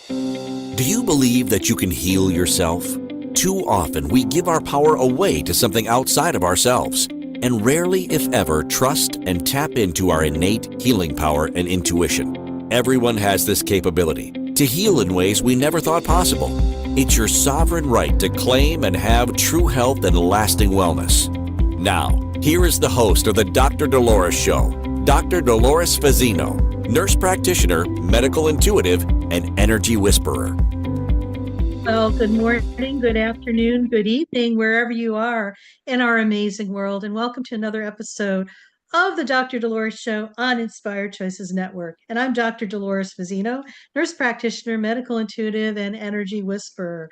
Do you believe that you can heal yourself? Too often we give our power away to something outside of ourselves, and rarely, if ever, trust and tap into our innate healing power and intuition. Everyone has this capability to heal in ways we never thought possible. It's your sovereign right to claim and have true health and lasting wellness. Now, here is the host of the Dr. Dolores Show, Dr. Dolores Fazzino, nurse practitioner, medical intuitive, and energy whisperer. Well, good morning, good afternoon, good evening, wherever you are in our amazing world. And welcome to another episode of the Dr. Dolores Show on Inspired Choices Network. And I'm Dr. Dolores Fazzino, nurse practitioner, medical intuitive, and energy whisperer.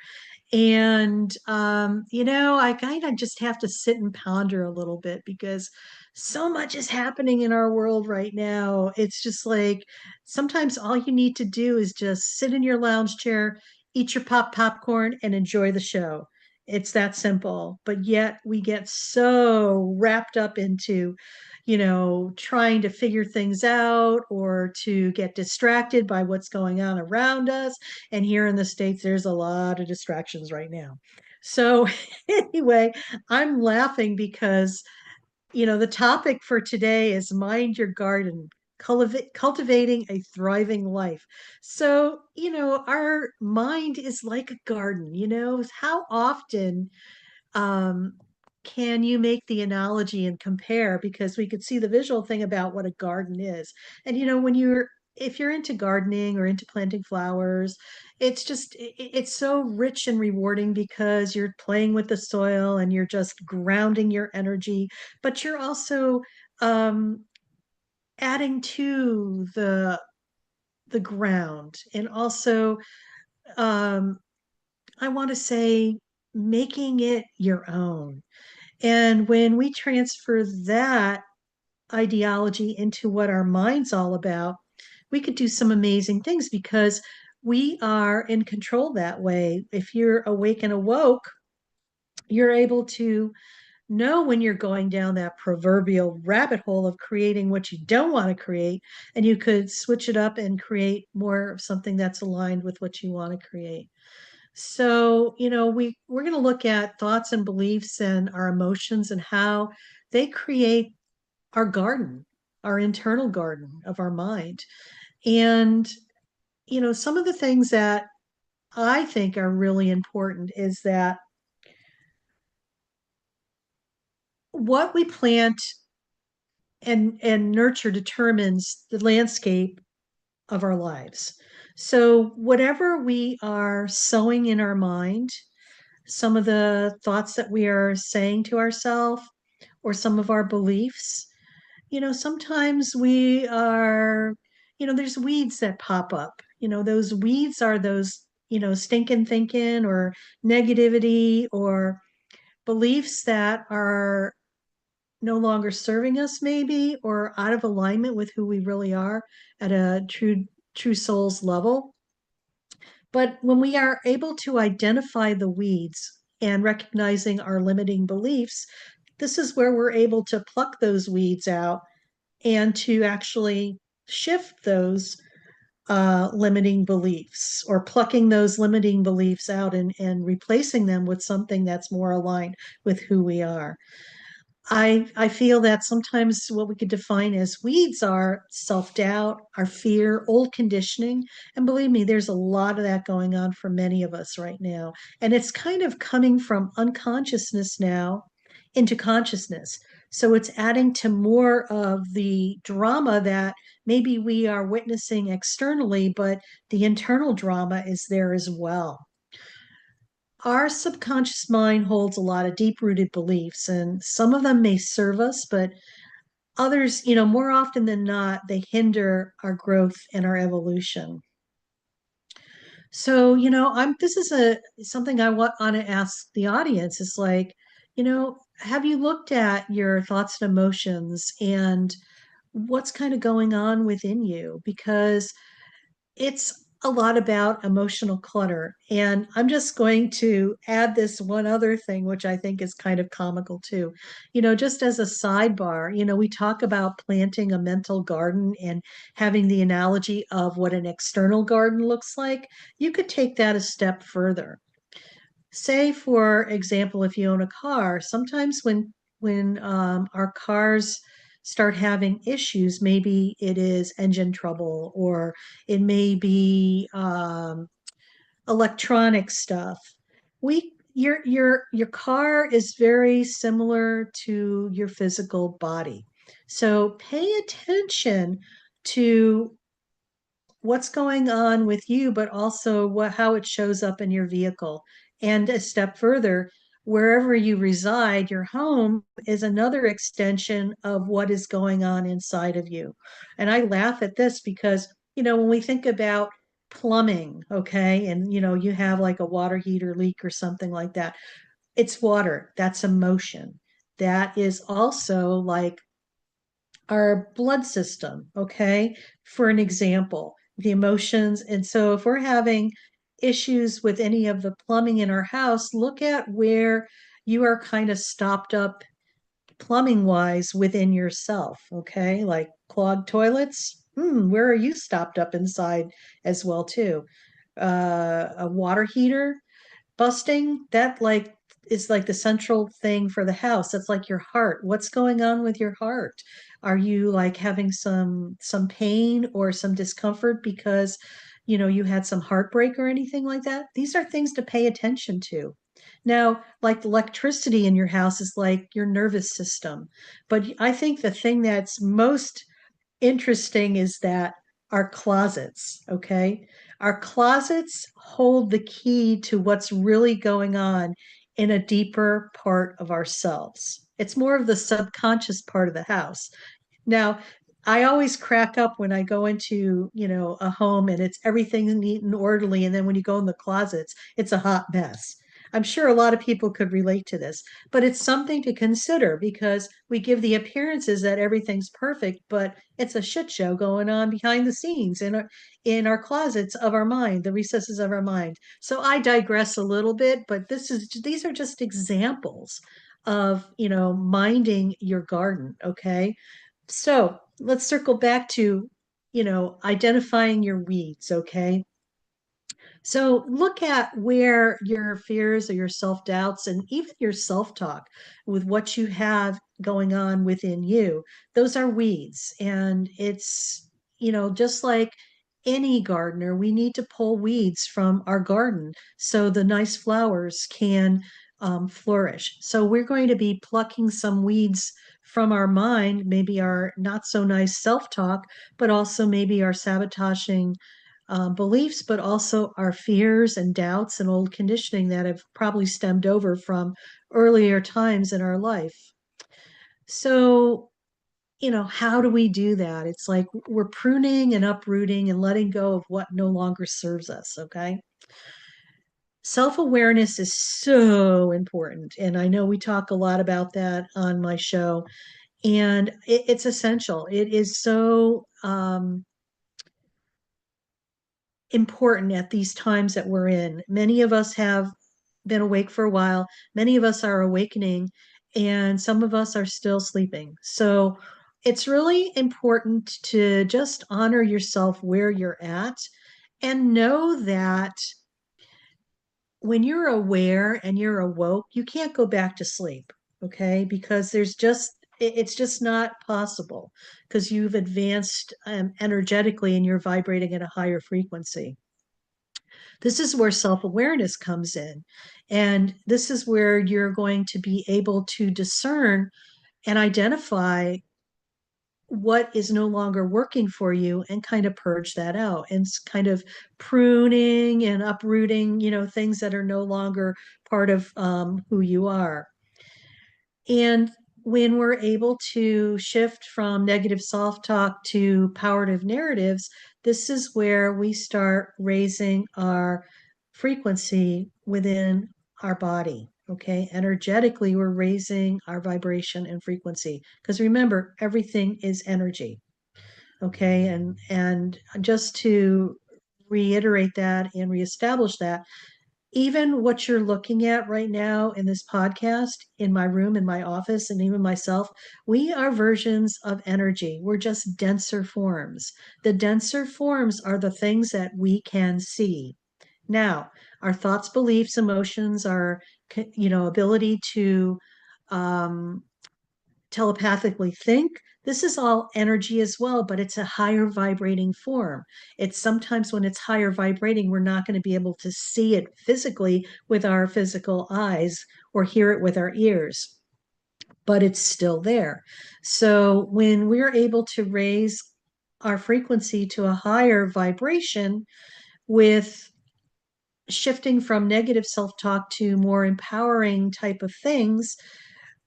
And, I kind of just have to sit and ponder a little bit because so much is happening in our world right now. It's just like sometimes all you need to do is just sit in your lounge chair, eat your popcorn, and enjoy the show. It's that simple. But yet we get so wrapped up into trying to figure things out or to get distracted by what's going on around us. And here in the States, there's a lot of distractions right now. So, anyway, I'm laughing because, the topic for today is mind your garden, cultivating a thriving life. So, our mind is like a garden, how often um, can you make the analogy and compare? Because we could see the visual thing about what a garden is. And, if you're into gardening or into planting flowers, it's so rich and rewarding because you're playing with the soil and you're just grounding your energy, but you're also um, adding to the ground and also um, I want to say making it your own. And when we transfer that ideology into what our mind's all about, we could do some amazing things because we are in control that way. If you're awake and awoke, you're able to know when you're going down that proverbial rabbit hole of creating what you don't want to create, and you could switch it up and create more of something that's aligned with what you want to create. So, we're going to look at thoughts and beliefs and our emotions and how they create our garden, our internal garden of our mind. And, some of the things that I think are really important is that what we plant and nurture determines the landscape of our lives. So, whatever we are sowing in our mind, some of the thoughts that we are saying to ourselves or some of our beliefs, sometimes we are, there's weeds that pop up. Those weeds are those, stinking thinking or negativity or beliefs that are no longer serving us maybe or out of alignment with who we really are at a true soul's level. But when we are able to identify the weeds and recognizing our limiting beliefs, this is where we're able to pluck those weeds out and to actually shift those limiting beliefs or plucking those limiting beliefs out and replacing them with something that's more aligned with who we are. I feel that sometimes what we could define as weeds are self-doubt, our fear, old conditioning. And believe me, there's a lot of that going on for many of us right now. And it's kind of coming from unconsciousness now into consciousness. So it's adding to more of the drama that maybe we are witnessing externally, but the internal drama is there as well. Our subconscious mind holds a lot of deep rooted beliefs, and some of them may serve us, but others, more often than not, they hinder our growth and our evolution. So, this is something I want to ask the audience is like, have you looked at your thoughts and emotions and what's kind of going on within you? Because it's a lot about emotional clutter. And I'm just going to add this one other thing, which I think is kind of comical too. Just as a sidebar, we talk about planting a mental garden and having the analogy of what an external garden looks like. You could take that a step further. Say, for example, if you own a car, sometimes when our cars start having issues, maybe it is engine trouble or it may be electronic stuff. Your car is very similar to your physical body. So pay attention to what's going on with you, but also how it shows up in your vehicle. And a step further, wherever you reside, your home is another extension of what is going on inside of you. And I laugh at this because, when we think about plumbing, okay, and you have like a water heater leak or something like that, it's water, that's emotion. That is also like our blood system, okay? For an example, the emotions. And so if we're having issues with any of the plumbing in our house, look at where you are kind of stopped up plumbing wise within yourself, okay? Like clogged toilets. Where are you stopped up inside as well too? A water heater busting, that like is like the central thing for the house. That's like your heart. What's going on with your heart? Are you like having some pain or some discomfort because you had some heartbreak or anything like that? These are things to pay attention to. Now, like the electricity in your house is like your nervous system. But I think the thing that's most interesting is that our closets, okay? Our closets hold the key to what's really going on in a deeper part of ourselves. It's more of the subconscious part of the house. Now, I always crack up when I go into, a home and it's everything neat and orderly. And then when you go in the closets, it's a hot mess. I'm sure a lot of people could relate to this, but it's something to consider because we give the appearances that everything's perfect, but it's a shit show going on behind the scenes in our closets of our mind, the recesses of our mind. So I digress a little bit, but these are just examples of, minding your garden, okay? So let's circle back to, identifying your weeds, okay? So look at where your fears or your self-doubts and even your self-talk with what you have going on within you, those are weeds. And it's, just like any gardener, we need to pull weeds from our garden so the nice flowers can flourish. So we're going to be plucking some weeds from our mind, maybe our not so nice self-talk, but also maybe our sabotaging beliefs, but also our fears and doubts and old conditioning that have probably stemmed over from earlier times in our life. So, how do we do that? It's like we're pruning and uprooting and letting go of what no longer serves us, okay? Self awareness is so important. And I know we talk a lot about that on my show, and it's essential. It is so important at these times that we're in. Many of us have been awake for a while, many of us are awakening, and some of us are still sleeping. So it's really important to just honor yourself where you're at and know that when you're aware and you're awoke, you can't go back to sleep, okay? Because it's just not possible because you've advanced energetically and you're vibrating at a higher frequency. This is where self awareness comes in. And this is where you're going to be able to discern and identify what is no longer working for you and kind of purge that out and kind of pruning and uprooting, things that are no longer part of who you are. And when we're able to shift from negative self talk to powerative narratives, this is where we start raising our frequency within our body. Okay. Energetically, we're raising our vibration and frequency. Because remember, everything is energy. Okay. And just to reiterate that and reestablish that even what you're looking at right now in this podcast, in my room, in my office, and even myself, we are versions of energy. We're just denser forms. The denser forms are the things that we can see. Now, our thoughts, beliefs, emotions, our ability to um, telepathically think. This is all energy as well, but it's a higher vibrating form. It's sometimes when it's higher vibrating, we're not going to be able to see it physically with our physical eyes or hear it with our ears, but it's still there. So when we're able to raise our frequency to a higher vibration with shifting from negative self-talk to more empowering type of things,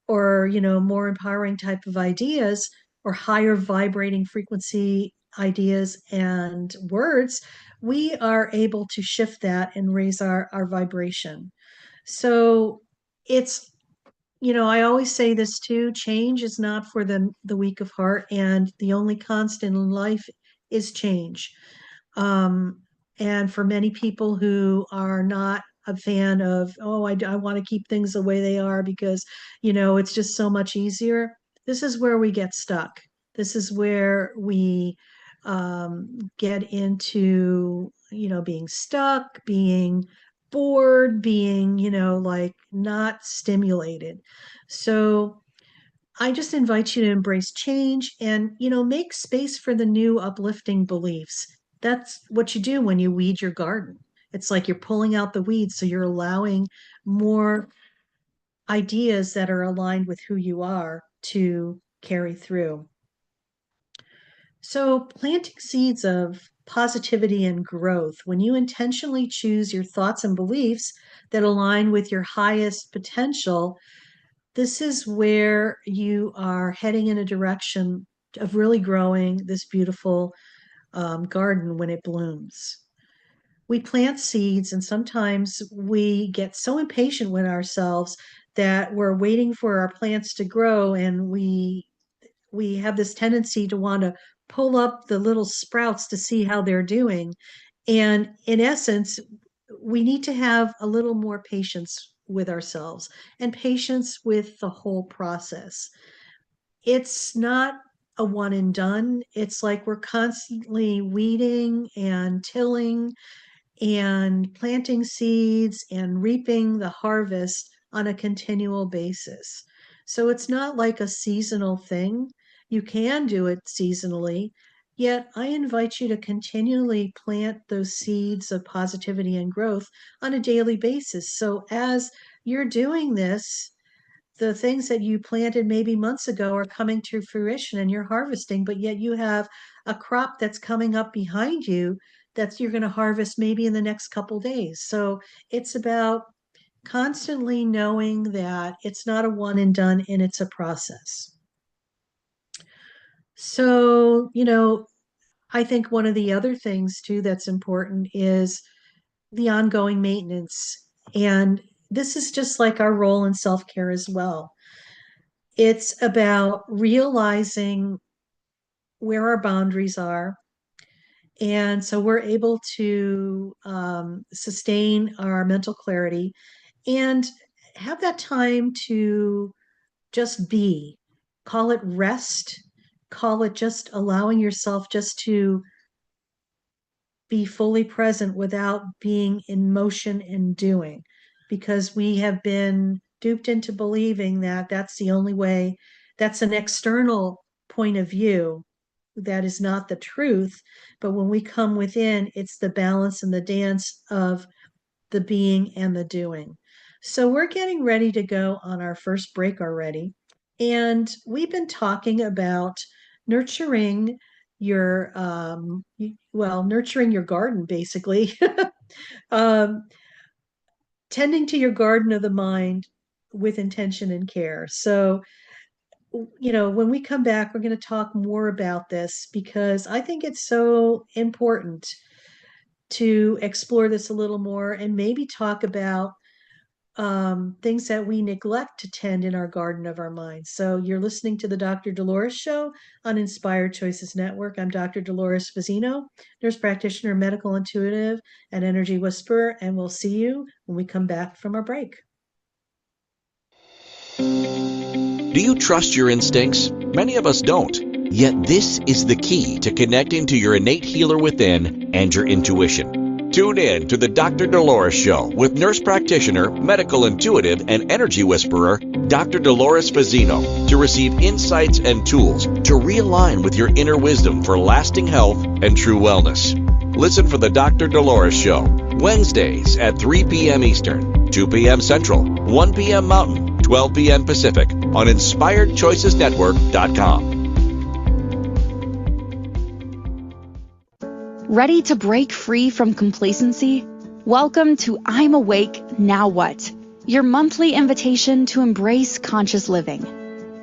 or more empowering type of ideas, or higher vibrating frequency ideas and words, we are able to shift that and raise our vibration. So it's, I always say this too: change is not for the weak of heart, and the only constant in life is change. um, and for many people who are not a fan of, oh, I want to keep things the way they are because, it's just so much easier. This is where we get stuck. This is where we get into, being stuck, being bored, being, like not stimulated. So I just invite you to embrace change and, make space for the new uplifting beliefs. That's what you do when you weed your garden. It's like you're pulling out the weeds, so you're allowing more ideas that are aligned with who you are to carry through. So, planting seeds of positivity and growth, when you intentionally choose your thoughts and beliefs that align with your highest potential, this is where you are heading in a direction of really growing this beautiful garden when it blooms. We plant seeds, and sometimes we get so impatient with ourselves that we're waiting for our plants to grow, and we have this tendency to want to pull up the little sprouts to see how they're doing. And in essence, we need to have a little more patience with ourselves and patience with the whole process. It's not a one and done. It's like we're constantly weeding and tilling and planting seeds and reaping the harvest on a continual basis. So it's not like a seasonal thing. You can do it seasonally, yet I invite you to continually plant those seeds of positivity and growth on a daily basis. So as you're doing this, the things that you planted maybe months ago are coming to fruition and you're harvesting, but yet you have a crop that's coming up behind you that you're going to harvest maybe in the next couple days. So it's about constantly knowing that it's not a one and done and it's a process. So, I think one of the other things too that's important is the ongoing maintenance. And this is just like our role in self care as well. It's about realizing where our boundaries are. And so we're able to sustain our mental clarity and have that time to just be. Call it rest, call it just allowing yourself just to be fully present without being in motion and doing, because we have been duped into believing that that's the only way. That's an external point of view that is not the truth. But when we come within, it's the balance and the dance of the being and the doing. So we're getting ready to go on our first break already. And we've been talking about nurturing nurturing your garden, basically. um, Tending to your garden of the mind with intention and care. So, when we come back, we're going to talk more about this because I think it's so important to explore this a little more and maybe talk about things that we neglect to tend in our garden of our minds. So you're listening to the Dr. Dolores Show on Inspired Choices Network. I'm Dr. Dolores Fazzino, nurse practitioner, medical intuitive, and energy whisperer, and we'll see you when we come back from our break. Do you trust your instincts? Many of us don't. Yet this is the key to connecting to your innate healer within and your intuition. Tune in to the Dr. Dolores Show with nurse practitioner, medical intuitive, and energy whisperer, Dr. Dolores Fazzino, to receive insights and tools to realign with your inner wisdom for lasting health and true wellness. Listen for the Dr. Dolores Show, Wednesdays at 3 p.m. Eastern, 2 p.m. Central, 1 p.m. Mountain, 12 p.m. Pacific on InspiredChoicesNetwork.com. Ready to break free from complacency? Welcome to I'm Awake, Now What? Your monthly invitation to embrace conscious living.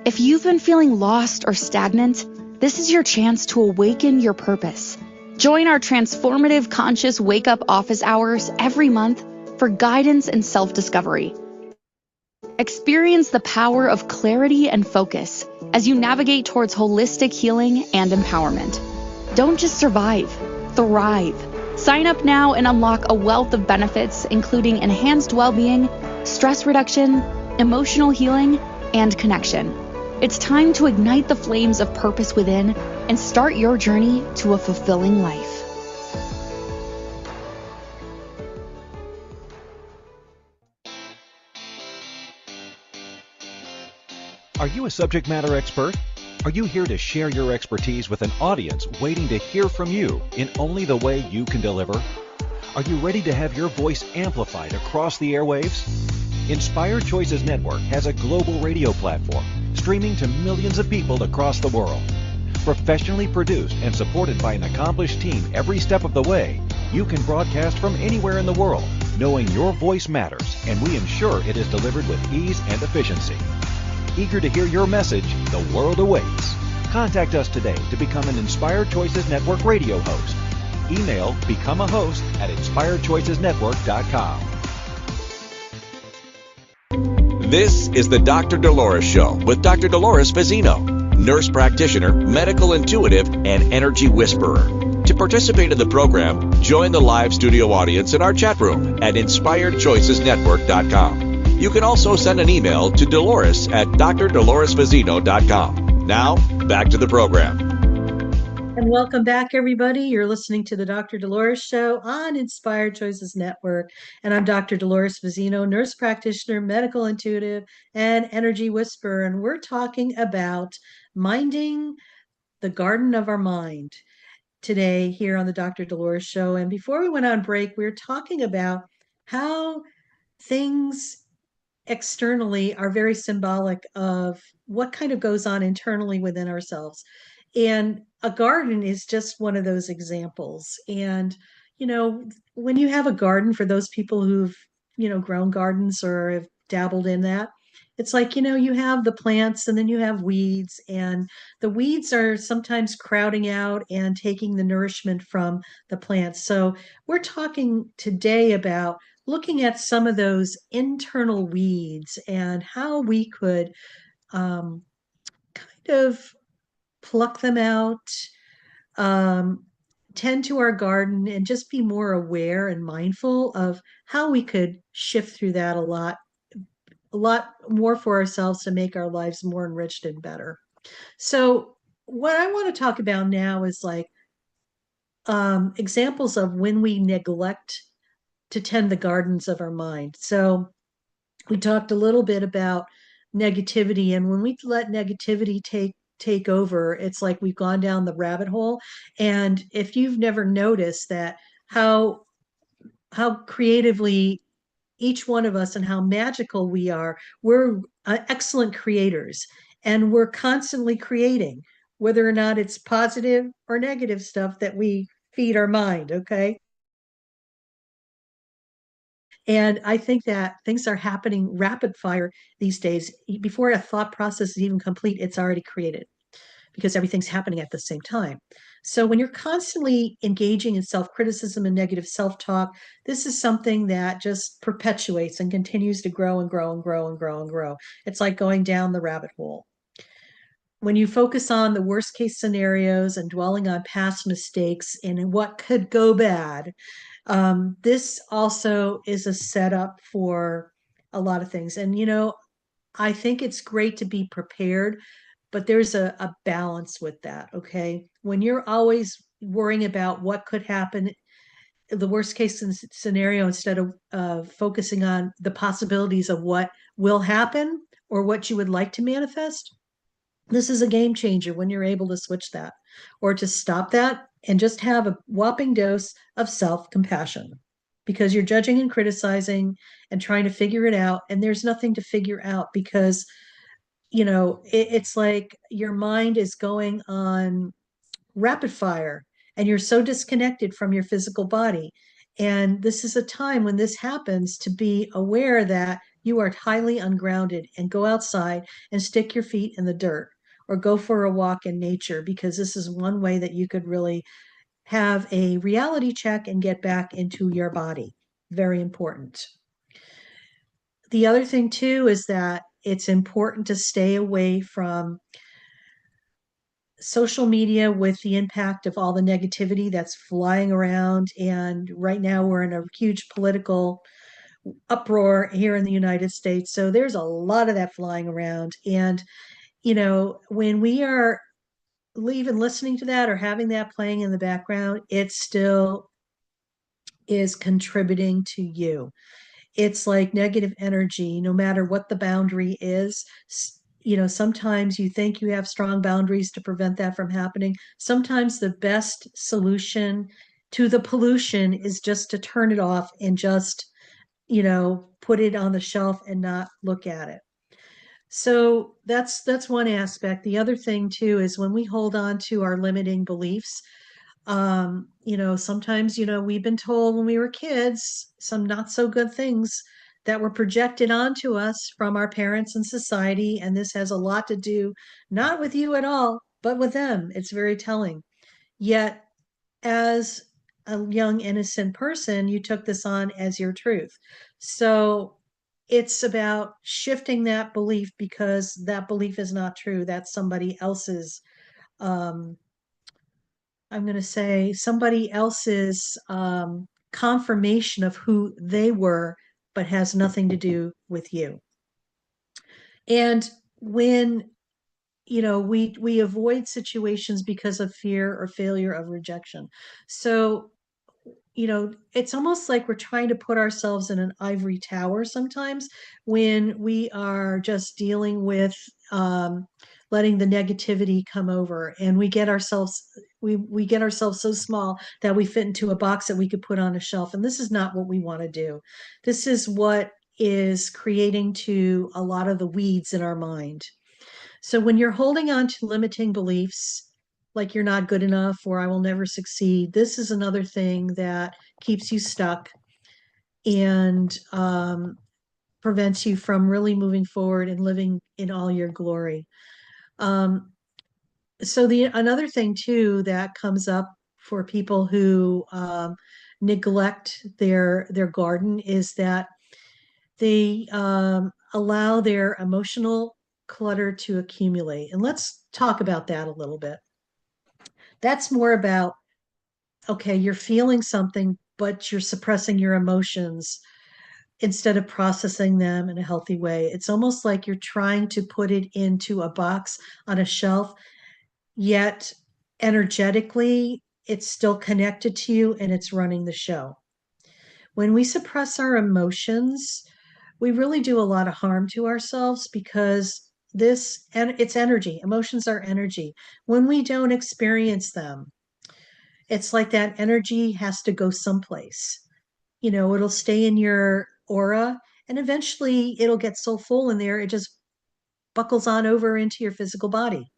If you've been feeling lost or stagnant, this is your chance to awaken your purpose. Join our transformative conscious wake-up office hours every month for guidance and self-discovery. Experience the power of clarity and focus as you navigate towards holistic healing and empowerment. Don't just survive, thrive. Sign up now and unlock a wealth of benefits, including enhanced well-being, stress reduction, emotional healing, and connection. It's time to ignite the flames of purpose within and start your journey to a fulfilling life. Are you a subject matter expert? Are you here to share your expertise with an audience waiting to hear from you in only the way you can deliver? Are you ready to have your voice amplified across the airwaves? Inspired Choices Network has a global radio platform streaming to millions of people across the world. Professionally produced and supported by an accomplished team every step of the way, you can broadcast from anywhere in the world, knowing your voice matters, and we ensure it is delivered with ease and efficiency. Eager to hear your message, the world awaits. Contact us today to become an Inspired Choices Network radio host. Email become a host at inspiredchoicesnetwork.com. This is the Dr. Dolores Show with Dr. Dolores Fazzino, nurse practitioner, medical intuitive, and energy whisperer. To participate in the program, join the live studio audience in our chat room at inspiredchoicesnetwork.com. You can also send an email to Dolores at drdoloresfazzino.com. Now, back to the program. And welcome back, everybody. You're listening to the Dr. Dolores Show on Inspired Choices Network. And I'm Dr. Dolores Fazzino, nurse practitioner, medical intuitive, and energy whisperer. And we're talking about minding the garden of our mind today here on the Dr. Dolores Show. And before we went on break, we were talking about how things externally are very symbolic of what kind of goes on internally within ourselves. And a garden is just one of those examples. And, when you have a garden, for those people who've, grown gardens or have dabbled in that, it's like, you have the plants and then you have weeds, and the weeds are sometimes crowding out and taking the nourishment from the plants. So we're talking today about looking at some of those internal weeds and how we could kind of pluck them out, um, tend to our garden, and just be more aware and mindful of how we could shift through that a lot more for ourselves to make our lives more enriched and better. So what I want to talk about now is like examples of when we neglect to tend the gardens of our mind. So we talked a little bit about negativity, and when we let negativity take over, it's like we've gone down the rabbit hole. And if you've never noticed that, how creatively each one of us and how magical we are, we're excellent creators, and we're constantly creating, whether or not it's positive or negative stuff that we feed our mind. Okay. And I think that things are happening rapid fire these days. Before a thought process is even complete, it's already created. because everything's happening at the same time. So when you're constantly engaging in self-criticism and negative self-talk, this is something that just perpetuates and continues to grow and grow and grow and grow and grow. It's like going down the rabbit hole. When you focus on the worst case scenarios and dwelling on past mistakes and what could go bad, this also is a setup for a lot of things. And, I think it's great to be prepared, but there's a balance with that. Okay. When you're always worrying about what could happen, the worst case scenario, instead of focusing on the possibilities of what will happen or what you would like to manifest, this is a game changer when you're able to switch that or to stop that and just have a whopping dose of self compassion, because you're judging and criticizing and trying to figure it out. And there's nothing to figure out because, it's like your mind is going on rapid fire and you're so disconnected from your physical body. And this is a time when this happens to be aware that you are highly ungrounded and go outside and stick your feet in the dirt or go for a walk in nature, because this is one way that you could really have a reality check and get back into your body. Very important. The other thing, too, is that it's important to stay away from social media with the impact of all the negativity that's flying around. And right now we're in a huge political uproar here in the United States. So there's a lot of that flying around. And, when we are even listening to that or having that playing in the background, it still is contributing to you. It's like negative energy, no matter what the boundary is. Sometimes you think you have strong boundaries to prevent that from happening. Sometimes the best solution to the pollution is just to turn it off and just, put it on the shelf and not look at it. So that's one aspect. The other thing too is when we hold on to our limiting beliefs, sometimes, we've been told when we were kids some not so good things that were projected onto us from our parents and society. And this has a lot to do, not with you at all, but with them. It's very telling. Yet, as a young, innocent person, you took this on as your truth. So it's about shifting that belief, because that belief is not true. That's somebody else's um, I'm going to say somebody else's confirmation of who they were, but has nothing to do with you. And when we avoid situations because of fear or failure of rejection. So it's almost like we're trying to put ourselves in an ivory tower sometimes when we are just dealing with letting the negativity come over, and we get ourselves so small that we fit into a box that we could put on a shelf. And this is not what we want to do. This is what is creating to a lot of the weeds in our mind. So when you're holding on to limiting beliefs, like you're not good enough or I will never succeed, this is another thing that keeps you stuck and prevents you from really moving forward and living in all your glory. So the another thing too that comes up for people who neglect their garden is that they allow their emotional clutter to accumulate. And let's talk about that a little bit. That's more about, okay, you're feeling something, but you're suppressing your emotions instead of processing them in a healthy way. It's almost like you're trying to put it into a box on a shelf, yet energetically, it's still connected to you and it's running the show. When we suppress our emotions, we really do a lot of harm to ourselves, because and it's energy. Emotions are energy. When we don't experience them, it's like that energy has to go someplace. It'll stay in your aura, and eventually it'll get so full in there, it just buckles on over into your physical body.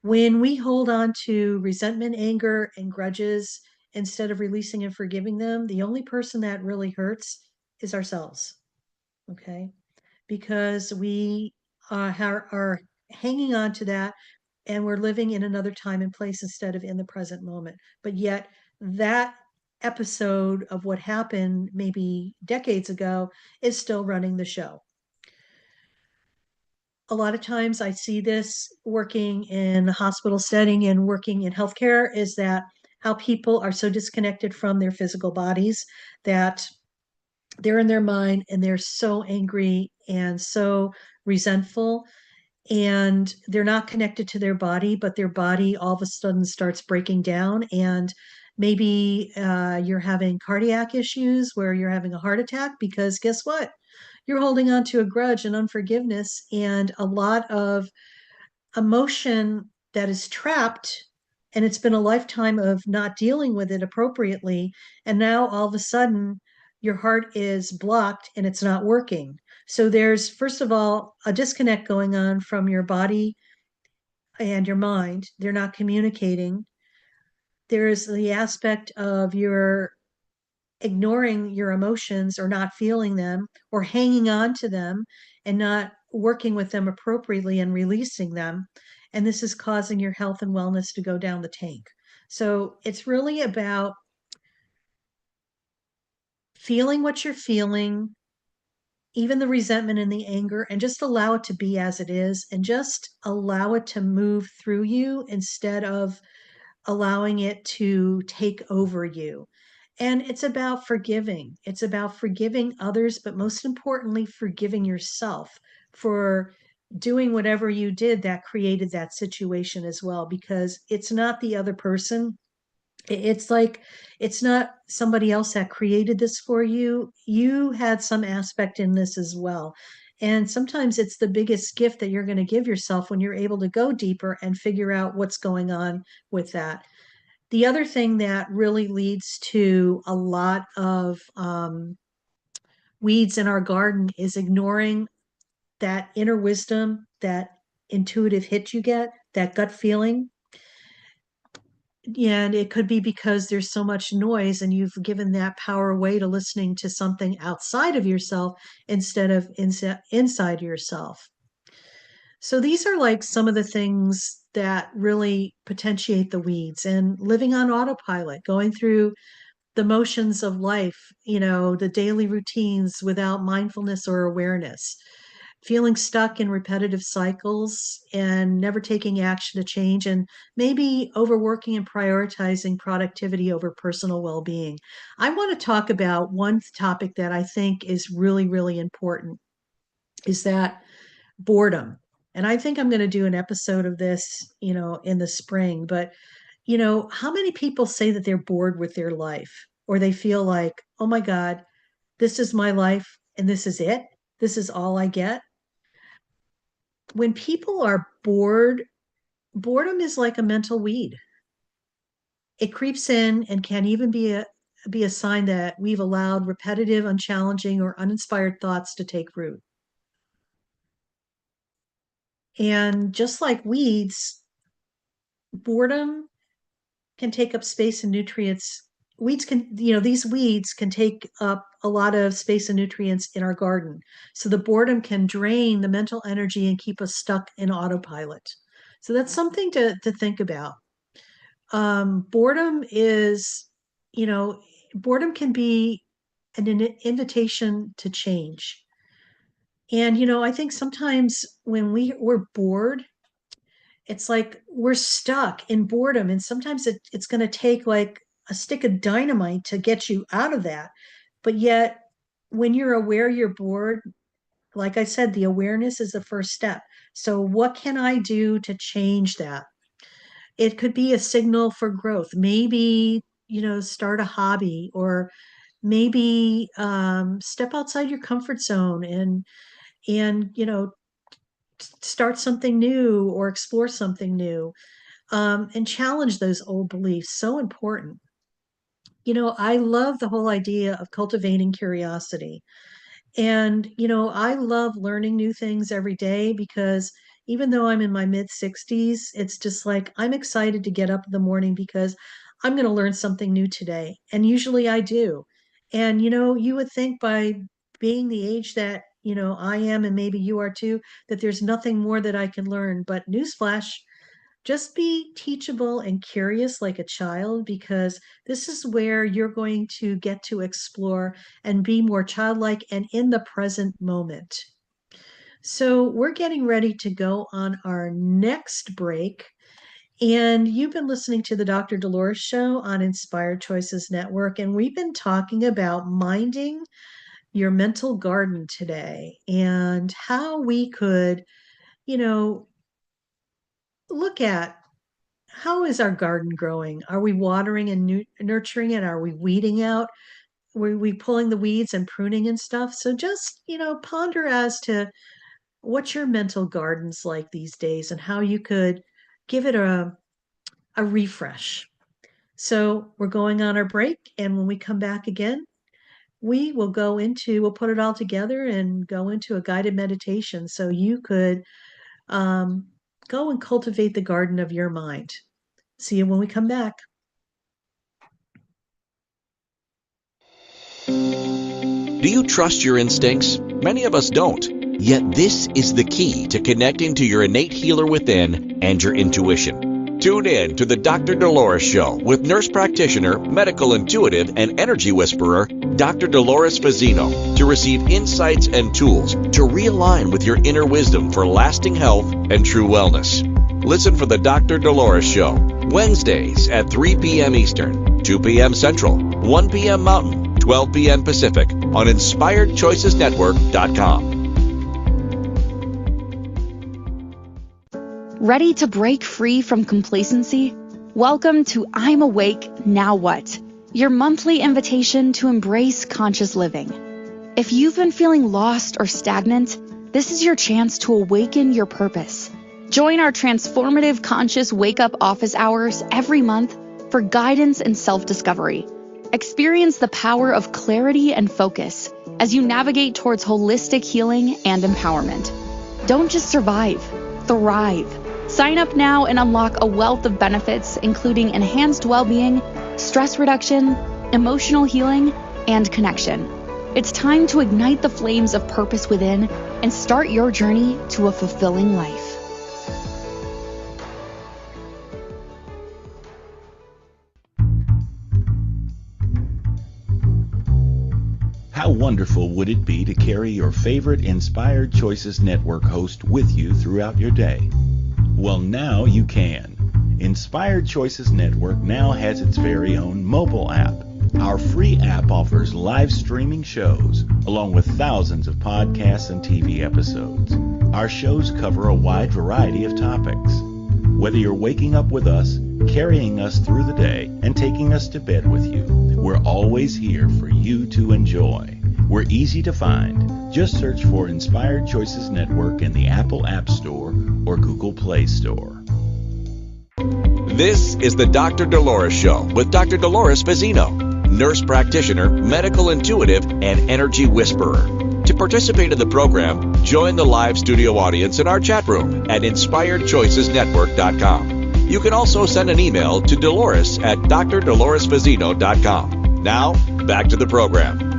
When we hold on to resentment, anger, and grudges instead of releasing and forgiving them, the only person that really hurts is ourselves. Okay. Because we are hanging on to that and we're living in another time and place instead of in the present moment. But yet, that episode of what happened maybe decades ago is still running the show. A lot of times I see this working in a hospital setting and working in healthcare, is that how people are so disconnected from their physical bodies that they're in their mind and they're so angry and so resentful, and they're not connected to their body, but their body all of a sudden starts breaking down. And maybe you're having cardiac issues where you're having a heart attack because guess what? You're holding on to a grudge and unforgiveness and a lot of emotion that is trapped, and it's been a lifetime of not dealing with it appropriately, and now all of a sudden your heart is blocked and it's not working. So there's, first of all, a disconnect going on from your body and your mind. They're not communicating. There's the aspect of your ignoring your emotions or not feeling them or hanging on to them and not working with them appropriately and releasing them. And this is causing your health and wellness to go down the tank. So it's really about feeling what you're feeling, even the resentment and the anger, and just allow it to be as it is and just allow it to move through you instead of allowing it to take over you. And it's about forgiving. It's about forgiving others, but most importantly, forgiving yourself for doing whatever you did that created that situation as well, because it's not the other person. It's like, it's not somebody else that created this for you. You had some aspect in this as well. And sometimes it's the biggest gift that you're going to give yourself when you're able to go deeper and figure out what's going on with that. The other thing that really leads to a lot of weeds in our garden is ignoring that inner wisdom, that intuitive hit you get, that gut feeling. And it could be because there's so much noise and you've given that power away to listening to something outside of yourself instead of inside yourself. So these are like some of the things that really potentiate the weeds, and living on autopilot, going through the motions of life, the daily routines without mindfulness or awareness, feeling stuck in repetitive cycles and never taking action to change, and maybe overworking and prioritizing productivity over personal well being. I want to talk about one topic that I think is really, really important, is that boredom. And I think I'm going to do an episode of this, in the spring. But, how many people say that they're bored with their life, or they feel like, oh my God, this is my life and this is it? This is all I get? When people are bored, boredom is like a mental weed. It creeps in and can even be a sign that we've allowed repetitive, unchallenging, or uninspired thoughts to take root. And just like weeds, boredom can take up space and nutrients. These weeds can take up a lot of space and nutrients in our garden. So the boredom can drain the mental energy and keep us stuck in autopilot. So that's something to think about. Boredom is, you know, boredom can be an invitation to change. And, I think sometimes when we're bored, it's like we're stuck in boredom. And sometimes it's going to take like a stick of dynamite to get you out of that. But yet, when you're aware you're bored, like I said, the awareness is the first step. So, what can I do to change that? It could be a signal for growth. Maybe, start a hobby, or maybe step outside your comfort zone and start something new or explore something new, and challenge those old beliefs. So important. I love the whole idea of cultivating curiosity. And, I love learning new things every day, because even though I'm in my mid 60s, it's just like I'm excited to get up in the morning because I'm going to learn something new today. And usually I do. And, you would think by being the age that, I am, and maybe you are too, that there's nothing more that I can learn. But newsflash, just be teachable and curious like a child, because this is where you're going to get to explore and be more childlike and in the present moment. So, we're getting ready to go on our next break. And you've been listening to the Dr. Dolores Show on Inspired Choices Network. And we've been talking about minding your mental garden today and how we could, you know, look at how is our garden growing? Are we watering and nurturing it? Are we weeding out? Were we pulling the weeds and pruning and stuff? So just, ponder as to what your mental garden's like these days and how you could give it a refresh. So we're going on our break. And when we come back again, we'll put it all together and go into a guided meditation so you could um, go and cultivate the garden of your mind. See you when we come back. Do you trust your instincts? Many of us don't. Yet this is the key to connecting to your innate healer within and your intuition. Tune in to the Dr. Dolores Show with nurse practitioner, medical intuitive, and energy whisperer, Dr. Dolores Fazzino, to receive insights and tools to realign with your inner wisdom for lasting health and true wellness. Listen for the Dr. Dolores Show, Wednesdays at 3 p.m. Eastern, 2 p.m. Central, 1 p.m. Mountain, 12 p.m. Pacific on InspiredChoicesNetwork.com. Ready to break free from complacency? Welcome to I'm Awake, Now What? Your monthly invitation to embrace conscious living. If you've been feeling lost or stagnant, this is your chance to awaken your purpose. Join our transformative conscious wake-up office hours every month for guidance and self-discovery. Experience the power of clarity and focus as you navigate towards holistic healing and empowerment. Don't just survive, thrive. Sign up now and unlock a wealth of benefits, including enhanced well-being, stress reduction, emotional healing, and connection. It's time to ignite the flames of purpose within and start your journey to a fulfilling life. How wonderful would it be to carry your favorite Inspired Choices Network host with you throughout your day? Well, now you can. Inspired Choices Network now has its very own mobile app. Our free app offers live streaming shows, along with thousands of podcasts and TV episodes. Our shows cover a wide variety of topics. Whether you're waking up with us, carrying us through the day, and taking us to bed with you, we're always here for you to enjoy. We're easy to find. Just search for Inspired Choices Network in the Apple App Store or Google Play Store. This is the Dr. Dolores Show with Dr. Dolores Fazzino, nurse practitioner, medical intuitive, and energy whisperer. To participate in the program, join the live studio audience in our chat room at InspiredChoicesNetwork.com. You can also send an email to Dolores at drdoloresfazzino.com. Now, back to the program.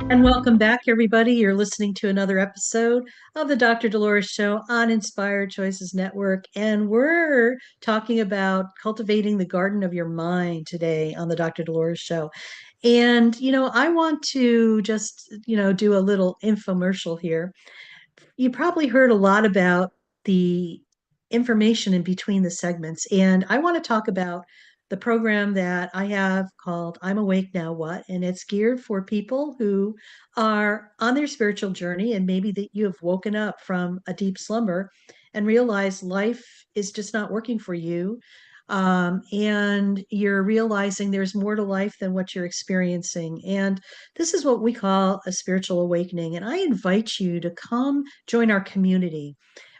And welcome back, everybody. You're listening to another episode of the Dr. Dolores Show on Inspired Choices Network. And we're talking about cultivating the garden of your mind today on the Dr. Dolores Show. And, I want to just, do a little infomercial here. You probably heard a lot about the information in between the segments. And I want to talk about the program that I have called I'm Awake Now What? And it's geared for people who are on their spiritual journey, and maybe that you have woken up from a deep slumber and realized life is just not working for you. And you're realizing there's more to life than what you're experiencing. And this is what we call a spiritual awakening. And I invite you to come join our community.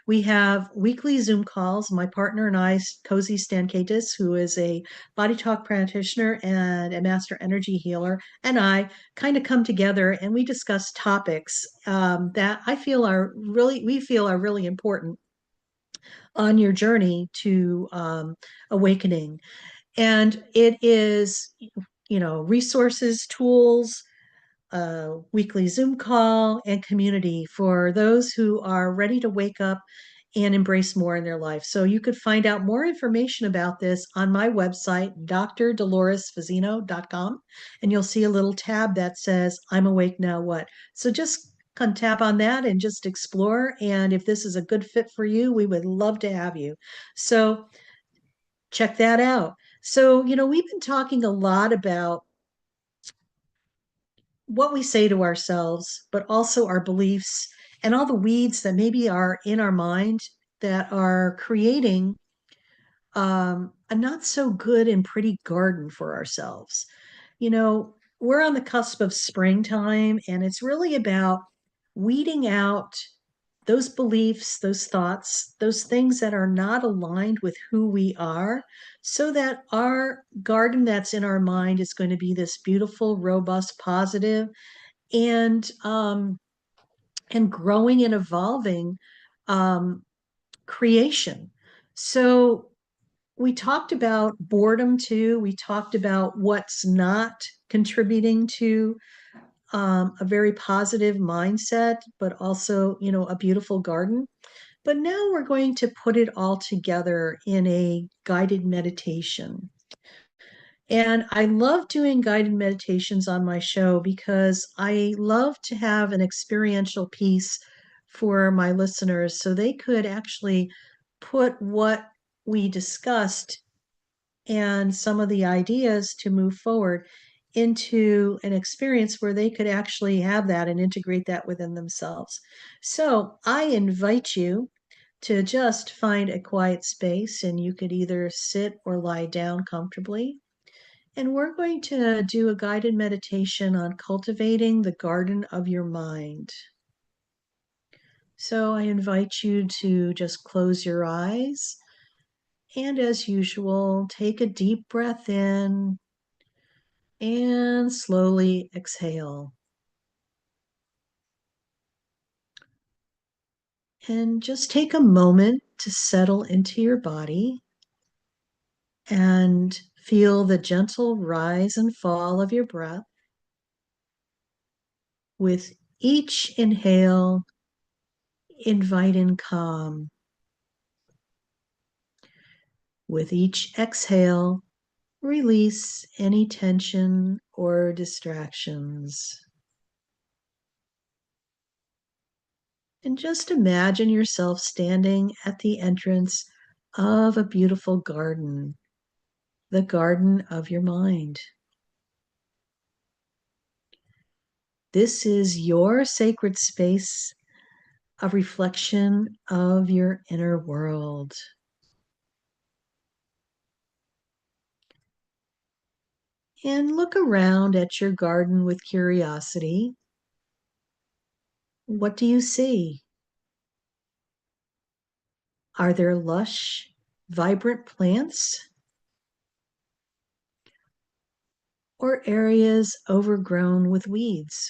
We have weekly Zoom calls. My partner and I, Cozy Stankaitis, who is a body talk practitioner and a master energy healer, and I kind of come together and we discuss topics that we feel are really important on your journey to awakening. And it is, resources, tools, weekly Zoom call, and community for those who are ready to wake up and embrace more in their life. So you could find out more information about this on my website, drdoloresfazino.com, and you'll see a little tab that says, I'm awake now, what? So just tap on that and just explore. And if this is a good fit for you, we would love to have you. So check that out. So, we've been talking a lot about what we say to ourselves, but also our beliefs and all the weeds that maybe are in our mind that are creating a not so good and pretty garden for ourselves. We're on the cusp of springtime, and it's really about weeding out those beliefs, those thoughts, those things that are not aligned with who we are, so that our garden that's in our mind is going to be this beautiful, robust, positive, and growing and evolving um, creation. So we talked about boredom too. We talked about what's not contributing to a very positive mindset, but also, a beautiful garden. But now we're going to put it all together in a guided meditation. And I love doing guided meditations on my show because I love to have an experiential piece for my listeners so they could actually put what we discussed and some of the ideas to move forward into an experience where they could actually have that and integrate that within themselves. So I invite you to just find a quiet space, and you could either sit or lie down comfortably. And we're going to do a guided meditation on cultivating the garden of your mind. So I invite you to just close your eyes. And as usual, take a deep breath in and slowly exhale. And just take a moment to settle into your body and feel the gentle rise and fall of your breath. With each inhale, invite in calm. With each exhale, release any tension or distractions. And just imagine yourself standing at the entrance of a beautiful garden, the garden of your mind. This is your sacred space, a reflection of your inner world. And look around at your garden with curiosity. What do you see? Are there lush, vibrant plants or areas overgrown with weeds?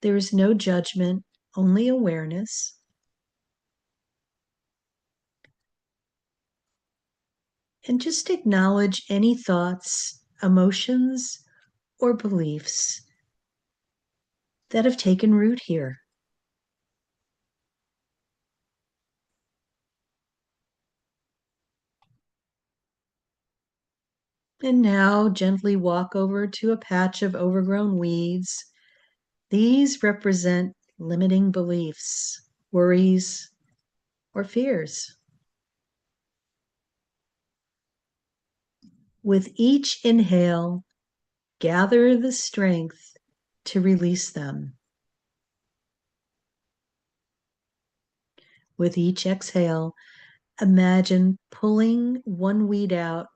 There is no judgment, only awareness. And just acknowledge any thoughts, emotions, or beliefs that have taken root here. And now gently walk over to a patch of overgrown weeds. These represent limiting beliefs, worries, or fears. With each inhale, gather the strength to release them. With each exhale, imagine pulling one weed out,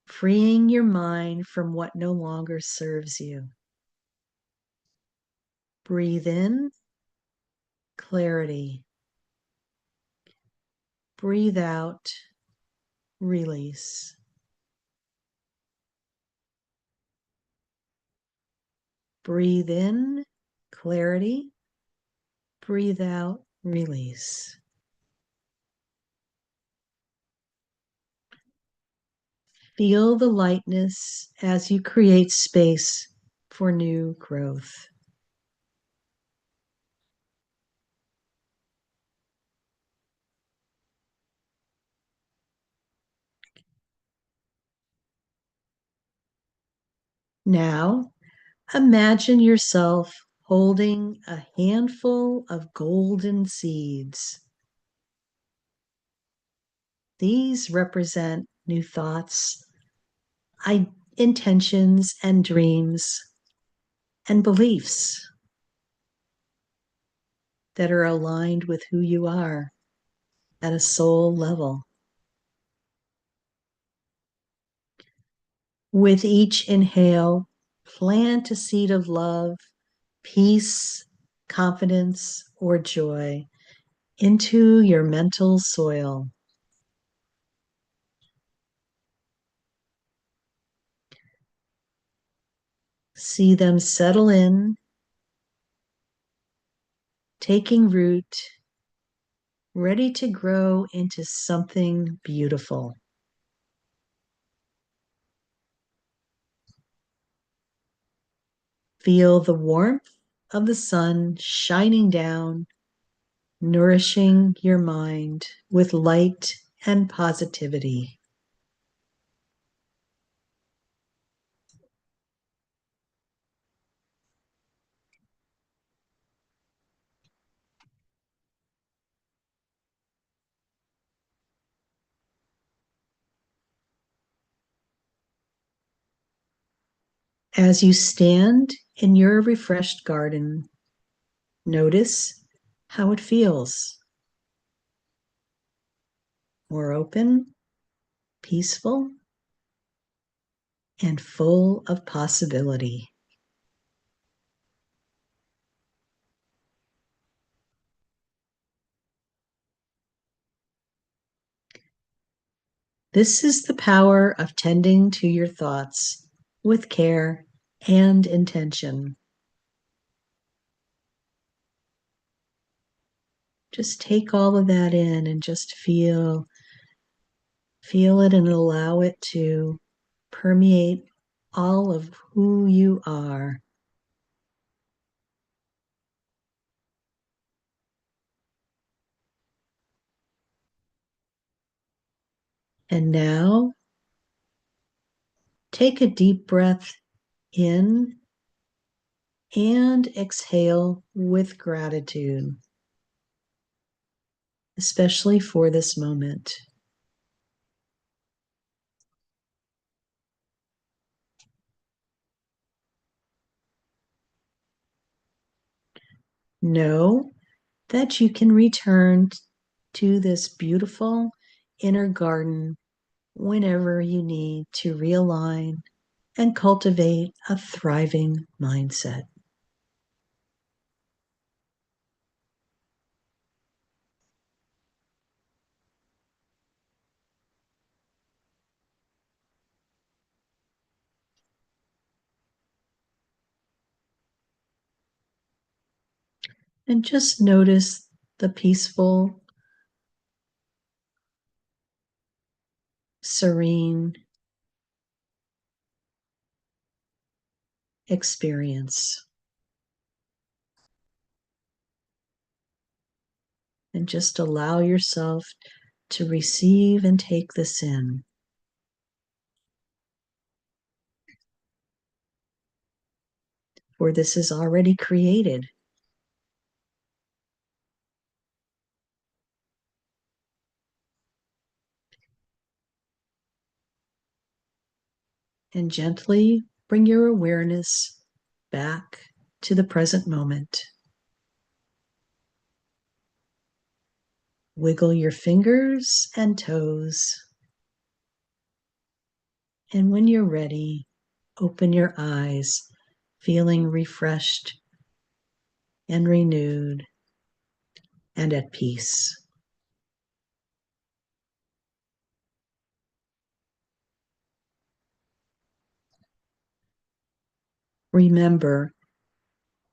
freeing your mind from what no longer serves you. Breathe in, clarity. Breathe out, release. Breathe in, clarity. Breathe out, release. Feel the lightness as you create space for new growth. Now, imagine yourself holding a handful of golden seeds. These represent new thoughts, intentions, and dreams, and beliefs that are aligned with who you are at a soul level. With each inhale, plant a seed of love, peace, confidence, or joy into your mental soil. See them settle in, taking root, ready to grow into something beautiful. Feel the warmth of the sun shining down, nourishing your mind with light and positivity. As you stand in your refreshed garden, notice how it feels. More open, peaceful, and full of possibility. This is the power of tending to your thoughts with care and intention. Just take all of that in and just feel it and allow it to permeate all of who you are. And now, take a deep breath in and exhale with gratitude, especially for this moment. Know that you can return to this beautiful inner garden whenever you need to realign and cultivate a thriving mindset. And just notice the peaceful, serene experience. And just allow yourself to receive and take this in. For this is already created. And gently bring your awareness back to the present moment. Wiggle your fingers and toes. And when you're ready, open your eyes, feeling refreshed and renewed and at peace. Remember,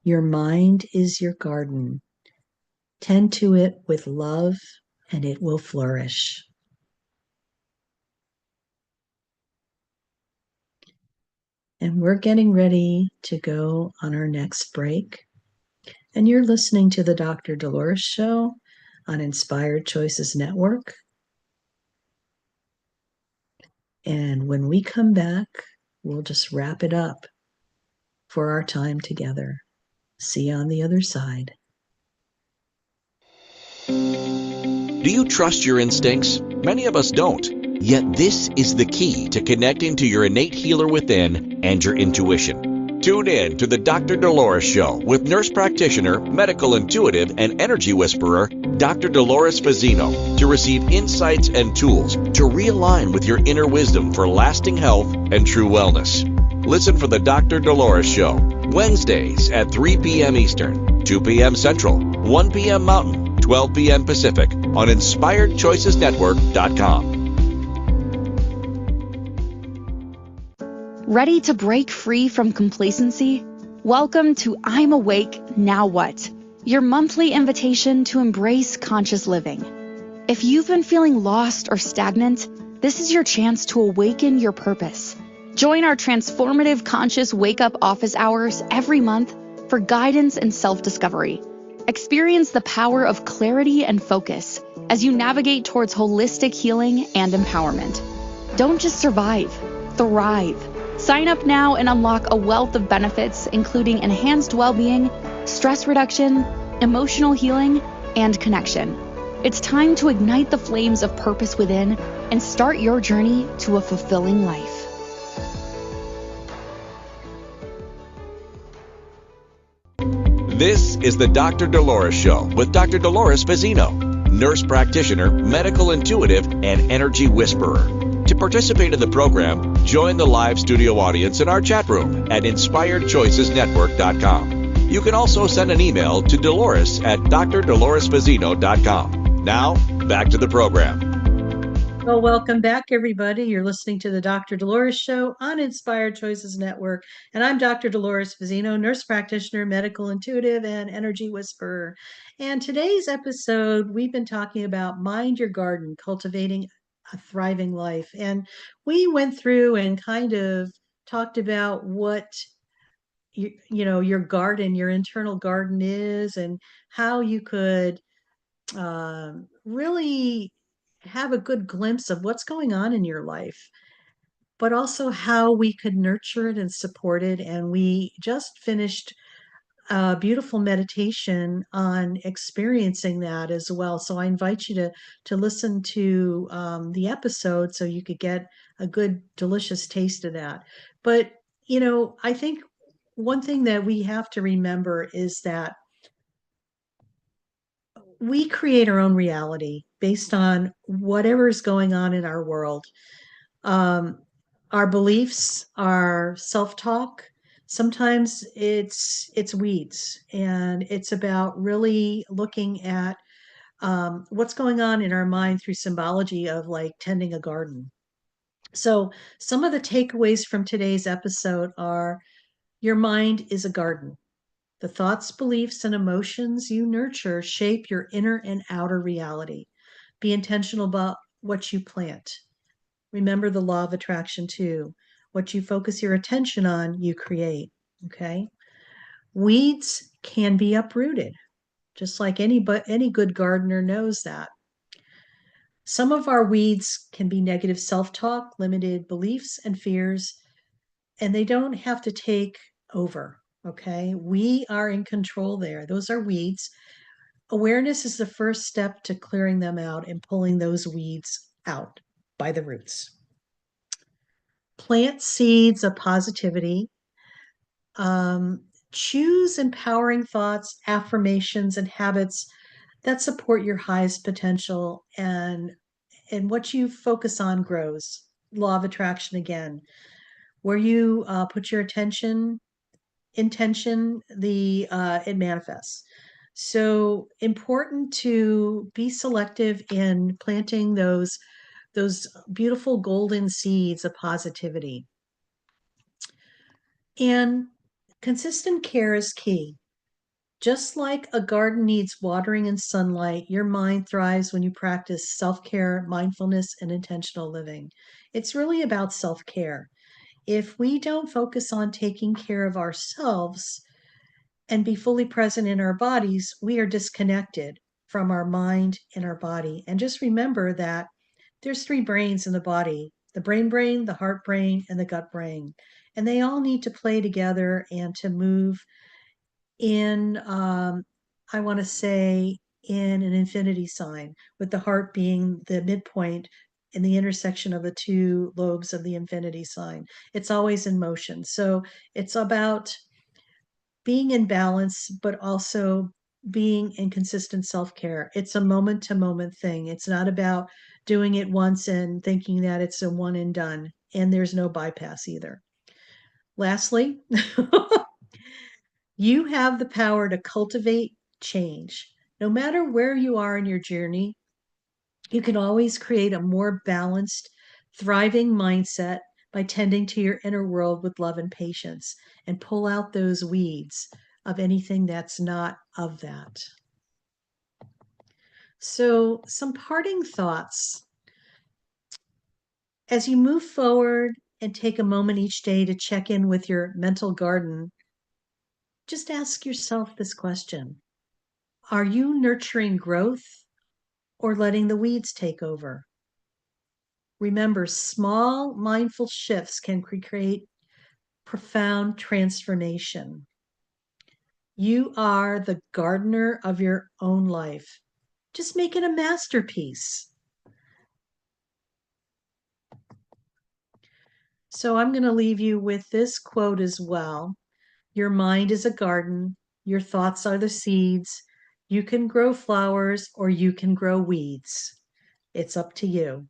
your mind is your garden. Tend to it with love, and it will flourish. And we're getting ready to go on our next break. And you're listening to the Dr. Dolores Show on Inspired Choices Network. And when we come back, we'll just wrap it up for our time together. See you on the other side. Do you trust your instincts? Many of us don't. Yet this is the key to connecting to your innate healer within and your intuition. Tune in to the Dr. Dolores Show with nurse practitioner, medical intuitive, and energy whisperer, Dr. Dolores Fazzino, to receive insights and tools to realign with your inner wisdom for lasting health and true wellness. Listen for the Dr. Dolores Show, Wednesdays at 3 p.m. Eastern, 2 p.m. Central, 1 p.m. Mountain, 12 p.m. Pacific on InspiredChoicesNetwork.com. Ready to break free from complacency? Welcome to I'm Awake, Now What? Your monthly invitation to embrace conscious living. If you've been feeling lost or stagnant, this is your chance to awaken your purpose. Join our transformative conscious wake-up office hours every month for guidance and self-discovery. Experience the power of clarity and focus as you navigate towards holistic healing and empowerment. Don't just survive, thrive. Sign up now and unlock a wealth of benefits, including enhanced well-being, stress reduction, emotional healing, and connection. It's time to ignite the flames of purpose within and start your journey to a fulfilling life. This is the Dr. Dolores Show with Dr. Dolores Fazzino, nurse practitioner, medical intuitive, and energy whisperer. To participate in the program, join the live studio audience in our chat room at InspiredChoicesNetwork.com. You can also send an email to Dolores at drdoloresfazzino.com. Now, back to the program. Well, welcome back, everybody. You're listening to the Dr. Dolores Show on Inspired Choices Network. And I'm Dr. Dolores Fazzino, nurse practitioner, medical intuitive, and energy whisperer. And today's episode, we've been talking about Mind Your Garden, cultivating a thriving life. And we went through and kind of talked about what your garden, your internal garden is, and how you could really have a good glimpse of what's going on in your life, but also how we could nurture it and support it. And we just finished a beautiful meditation on experiencing that as well. So I invite you to listen to the episode so you could get a good, delicious taste of that. But, I think one thing that we have to remember is that we create our own reality based on whatever is going on in our world. Um, our beliefs, our self-talk, sometimes it's weeds, and it's about really looking at what's going on in our mind through symbology of like tending a garden. So some of the takeaways from today's episode are: your mind is a garden. The thoughts, beliefs, and emotions you nurture shape your inner and outer reality. Be intentional about what you plant. Remember the law of attraction too. What you focus your attention on, you create. Okay. Weeds can be uprooted, just like any good gardener knows that. Some of our weeds can be negative self-talk, limited beliefs and fears, and they don't have to take over. Okay. We are in control there. Those are weeds. Awareness is the first step to clearing them out and pulling those weeds out by the roots. Plant seeds of positivity. Choose empowering thoughts, affirmations, and habits that support your highest potential, and what you focus on grows. Law of attraction again. Where you put your intention, it manifests. So important to be selective in planting those beautiful golden seeds of positivity. And consistent care is key. Just like a garden needs watering and sunlight, your mind thrives when you practice self-care, mindfulness, and intentional living. It's really about self-care. If we don't focus on taking care of ourselves and be fully present in our bodies, we are disconnected from our mind and our body. And just remember that there's 3 brains in the body. the brain, the heart brain, and the gut brain. And they all need to play together and to move in, I want to say, in an infinity sign, with the heart being the midpoint in the intersection of the two lobes of the infinity sign. It's always in motion. So it's about being in balance, but also being in consistent self care. It's a moment to moment thing. It's not about doing it once and thinking that it's a one and done. And there's no bypass either. Lastly, you have the power to cultivate change. No matter where you are in your journey, you can always create a more balanced, thriving mindset by tending to your inner world with love and patience and pull out those weeds of anything that's not of that. So, some parting thoughts. As you move forward and take a moment each day to check in with your mental garden, just ask yourself this question: are you nurturing growth or letting the weeds take over? Remember, small, mindful shifts can create profound transformation. You are the gardener of your own life. Just make it a masterpiece. So I'm going to leave you with this quote as well. Your mind is a garden. Your thoughts are the seeds. You can grow flowers or you can grow weeds. It's up to you.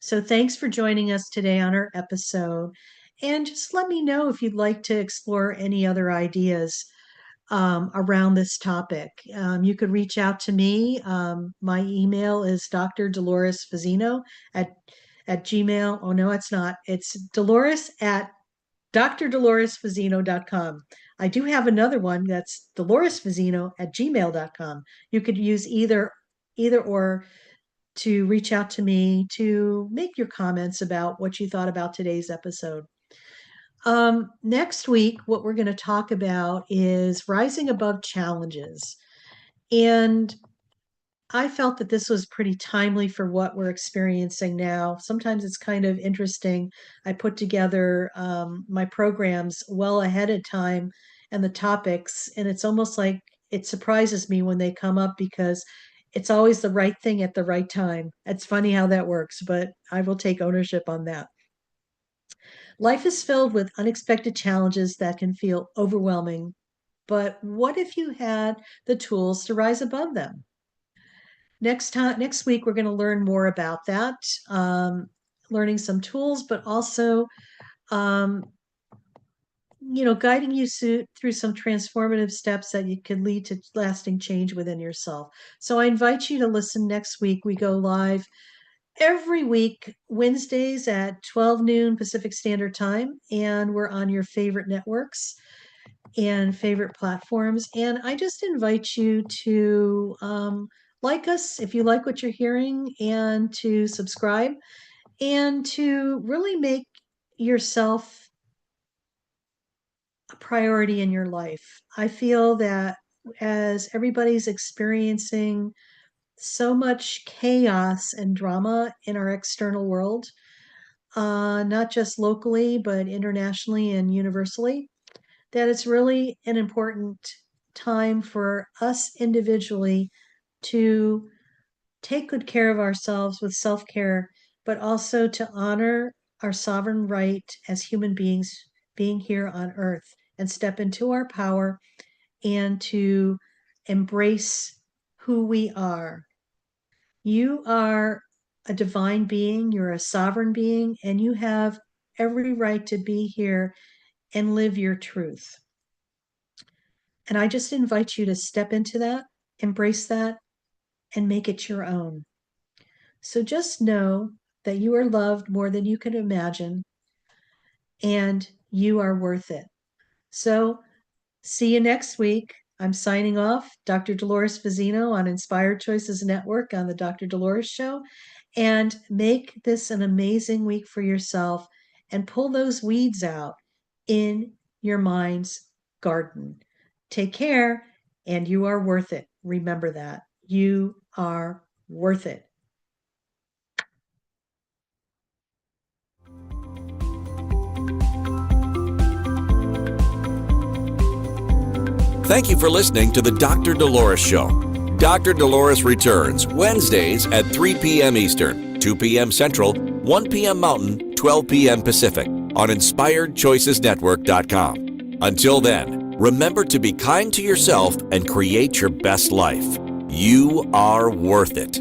So thanks for joining us today on our episode. And just let me know if you'd like to explore any other ideas around this topic. You could reach out to me. My email is Dr. Dolores Fazzino at Gmail. Oh, no, it's not. It's Dolores at drdoloresfazzino.com. I do have another one that's doloresfazzino at gmail.com. You could use either or to reach out to me to make your comments about what you thought about today's episode. Next week, what we're going to talk about is rising above challenges. And I felt that this was pretty timely for what we're experiencing now. Sometimes it's kind of interesting. I put together my programs well ahead of time and the topics, and it's almost like it surprises me when they come up because it's always the right thing at the right time. It's funny how that works, but I will take ownership on that. Life is filled with unexpected challenges that can feel overwhelming, but what if you had the tools to rise above them? Next week, we're going to learn more about that, learning some tools, but also, um, guiding you through some transformative steps that you can lead to lasting change within yourself. So I invite you to listen next week. We go live every week, Wednesdays at 12 noon Pacific Standard Time, and we're on your favorite networks and favorite platforms. And I just invite you to like us if you like what you're hearing, and to subscribe, and to really make yourself a priority in your life. I feel that as everybody's experiencing so much chaos and drama in our external world, not just locally, but internationally and universally, that it's really an important time for us individually to take good care of ourselves with self care, but also to honor our sovereign right as human beings being here on earth and step into our power and to embrace who we are. You are a divine being, you're a sovereign being, and you have every right to be here and live your truth. And I just invite you to step into that, embrace that, and make it your own. So just know that you are loved more than you can imagine, and you are worth it. So see you next week. I'm signing off, Dr. Dolores Fazzino on Inspired Choices Network on the Dr. Dolores Show. And make this an amazing week for yourself and pull those weeds out in your mind's garden. Take care, and you are worth it. Remember that. You are worth it. Thank you for listening to the Dr. Dolores Show. Dr. Dolores returns Wednesdays at 3 p.m. Eastern, 2 p.m. Central, 1 p.m. Mountain, 12 p.m. Pacific on InspiredChoicesNetwork.com. Until then, remember to be kind to yourself and create your best life. You are worth it.